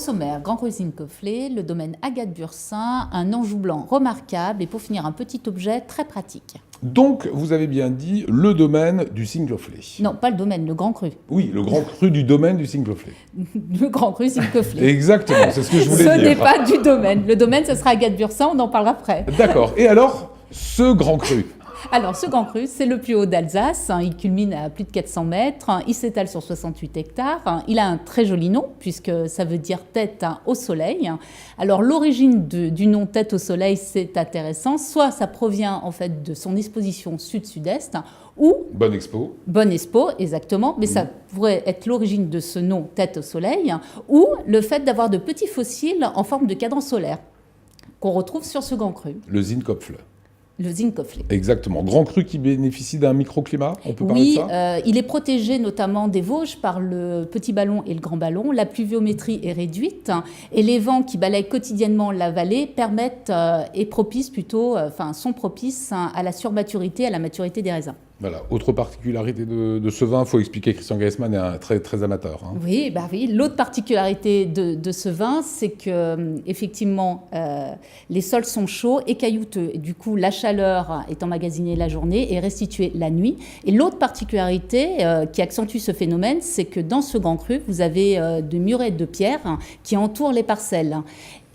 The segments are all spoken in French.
sommaire, Grand Cru Zinc-Cofflet, le domaine Agathe Bursin, un Anjou blanc remarquable et pour finir un petit objet très pratique. Donc, vous avez bien dit le domaine du Zinc-Cofflet. Non, pas le domaine, le Grand Cru. Oui, le Grand Cru du domaine du Zinc-Cofflet. Le Grand Cru Zinc-Cofflet. Exactement, c'est ce que je voulais dire. Ce n'est pas du domaine. Le domaine, ce sera Agathe Bursin, on en parlera après. D'accord. Et alors, ce Grand Cru? Alors, ce Grand Cru, c'est le plus haut d'Alsace. Il culmine à plus de 400 mètres. Il s'étale sur 68 hectares. Il a un très joli nom, puisque ça veut dire tête au soleil. Alors, l'origine du nom tête au soleil, c'est intéressant. Soit ça provient en fait de son exposition sud-sud-est, ou... Bonne Expo. Bonne Expo, exactement. Mais ça pourrait être l'origine de ce nom tête au soleil, ou le fait d'avoir de petits fossiles en forme de cadran solaire, qu'on retrouve sur ce Grand Cru. Le Zinc-Cofflet. Le Zinc-Cofflet. Exactement. Grand Cru qui bénéficie d'un microclimat, on peut parler de ça? Il est protégé notamment des Vosges par le petit ballon et le grand ballon. La pluviométrie est réduite et les vents qui balayent quotidiennement la vallée permettent sont propices à la surmaturité, à la maturité des raisins. Voilà. Autre particularité de ce vin, il faut expliquer, Christian Gaisman est un très, très amateur. Hein. Oui. L'autre particularité de ce vin, c'est que effectivement, les sols sont chauds et caillouteux. Et du coup, la chaleur est emmagasinée la journée et restituée la nuit. Et l'autre particularité qui accentue ce phénomène, c'est que dans ce Grand Cru, vous avez de murets de pierre qui entourent les parcelles.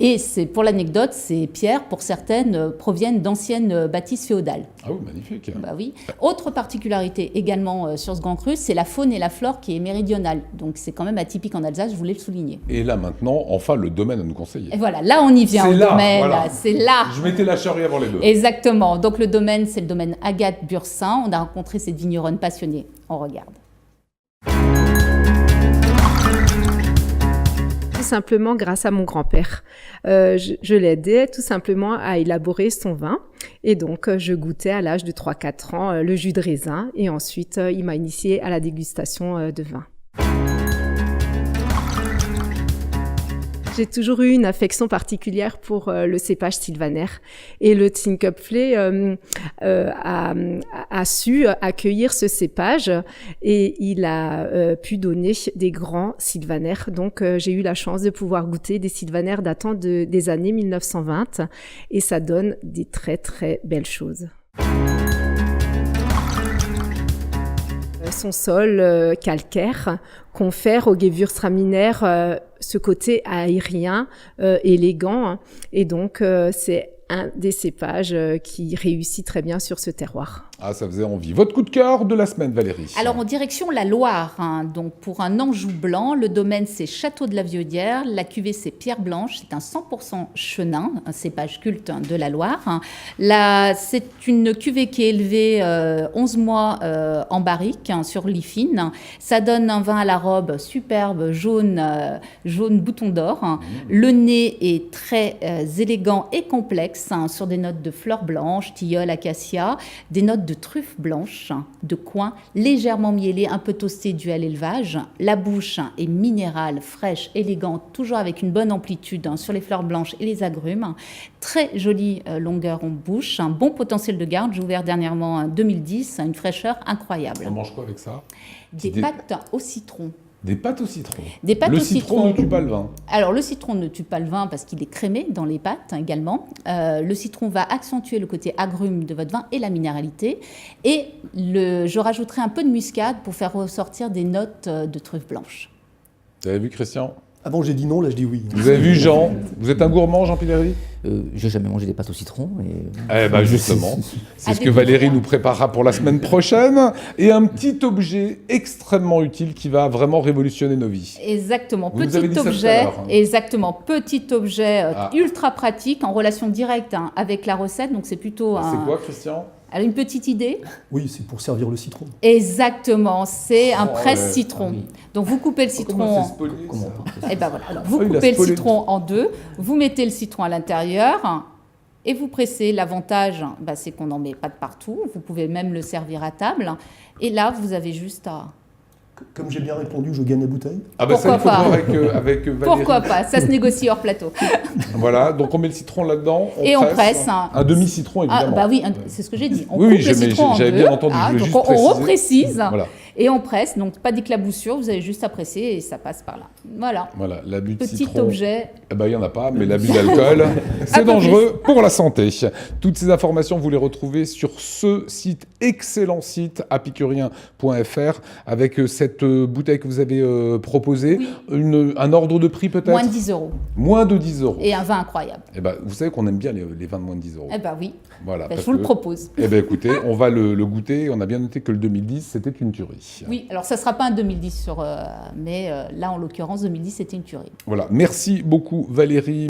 Et pour l'anecdote, ces pierres, pour certaines, proviennent d'anciennes bâtisses féodales. Ah oui, magnifique. Bah oui. Autre particularité également sur ce Grand Cru, c'est la faune et la flore qui est méridionale. Donc c'est quand même atypique en Alsace, je voulais le souligner. Et là maintenant, enfin le domaine à nous conseiller. Et voilà, là on y vient au domaine, voilà. C'est là. Je mettais la charrue avant les bœufs. Exactement. Donc le domaine, c'est le domaine Agathe Bursin. On a rencontré cette vigneronne passionnée. On regarde. Simplement grâce à mon grand-père. Je l'aidais tout simplement à élaborer son vin et donc je goûtais à l'âge de 3-4 ans le jus de raisin et ensuite il m'a initiée à la dégustation de vin. J'ai toujours eu une affection particulière pour le cépage sylvaner et le Zinc-Cofflet a su accueillir ce cépage et il a pu donner des grands sylvaner. Donc j'ai eu la chance de pouvoir goûter des sylvaner datant des années 1920 et ça donne des très très belles choses. Son sol calcaire confère au Gewürztraminer ce côté aérien, élégant, et donc c'est un des cépages qui réussit très bien sur ce terroir. Ah, ça faisait envie. Votre coup de cœur de la semaine, Valérie? Alors, en direction la Loire, donc pour un Anjou blanc, le domaine c'est Château de la Viaudière, la cuvée c'est Pierre Blanche, c'est un 100% chenin, un cépage culte de la Loire. Là, c'est une cuvée qui est élevée 11 mois en barrique sur lit fine. Ça donne un vin à la robe superbe, jaune bouton d'or. Le nez est très élégant et complexe, sur des notes de fleurs blanches, tilleul, acacia, des notes de truffes blanches, de coin, légèrement mielées, un peu toastées dû à l'élevage. La bouche est minérale, fraîche, élégante, toujours avec une bonne amplitude sur les fleurs blanches et les agrumes. Très jolie longueur en bouche, un bon potentiel de garde. J'ai ouvert dernièrement en 2010, une fraîcheur incroyable. On mange quoi avec ça? Des pâtes au citron. Des pâtes au citron. Des pâtes le au citron ne tue pas le vin. Alors, le citron ne tue pas le vin parce qu'il est crémé dans les pâtes également. Le citron va accentuer le côté agrume de votre vin et la minéralité. Et je rajouterai un peu de muscade pour faire ressortir des notes de truffes blanches. Vous avez vu, Christian? Avant, j'ai dit non, là, je dis oui. Vous avez vu, Jean? Vous êtes un gourmand, Jean Pileri? J'ai jamais mangé des pâtes au citron. Eh ben justement, c'est ce que Valérie nous préparera pour la semaine prochaine. Et un petit objet extrêmement utile qui va vraiment révolutionner nos vies. Exactement, petit objet ultra pratique en relation directe avec la recette. Donc c'est plutôt C'est quoi, Christian? Alors, une petite idée? Oui, c'est pour servir le citron. Exactement, c'est un presse-citron. Oui. Donc vous coupez le citron. Et ben voilà. Alors, vous coupez le citron en deux, vous mettez le citron à l'intérieur et vous pressez. L'avantage, c'est qu'on n'en met pas de partout. Vous pouvez même le servir à table. Et là, vous avez juste à... Comme j'ai bien répondu, je gagne la bouteille. Ah bah ça, il faut voir avec Valérie. Pourquoi pas? Ça se négocie hors plateau. Voilà, donc on met le citron là-dedans, on presse. Un demi-citron, évidemment. Ah bah oui, c'est ce que j'ai dit. On coupe le citron en deux. J'avais bien entendu, donc on reprécise. Voilà. Et on presse, donc pas d'éclaboussure, vous avez juste à presser et ça passe par là. Voilà. Voilà, l'abus de Petit citron. objet. Eh ben, il n'y en a pas, mais l'abus d'alcool, c'est dangereux pour la santé. Toutes ces informations, vous les retrouvez sur ce site, excellent site, apicurien.fr, avec cette bouteille que vous avez proposée. Oui. Un ordre de prix peut-être ? Moins de 10 €. Moins de 10 €. Et un vin incroyable. Eh ben, vous savez qu'on aime bien les vins de moins de 10 €. Eh ben oui, Voilà, je vous le propose. Eh ben, écoutez, on va le goûter. On a bien noté que le 2010, c'était une tuerie. Oui, alors ça ne sera pas un 2010, mais là, en l'occurrence, 2010, c'était une tuerie. Voilà, merci beaucoup Valérie.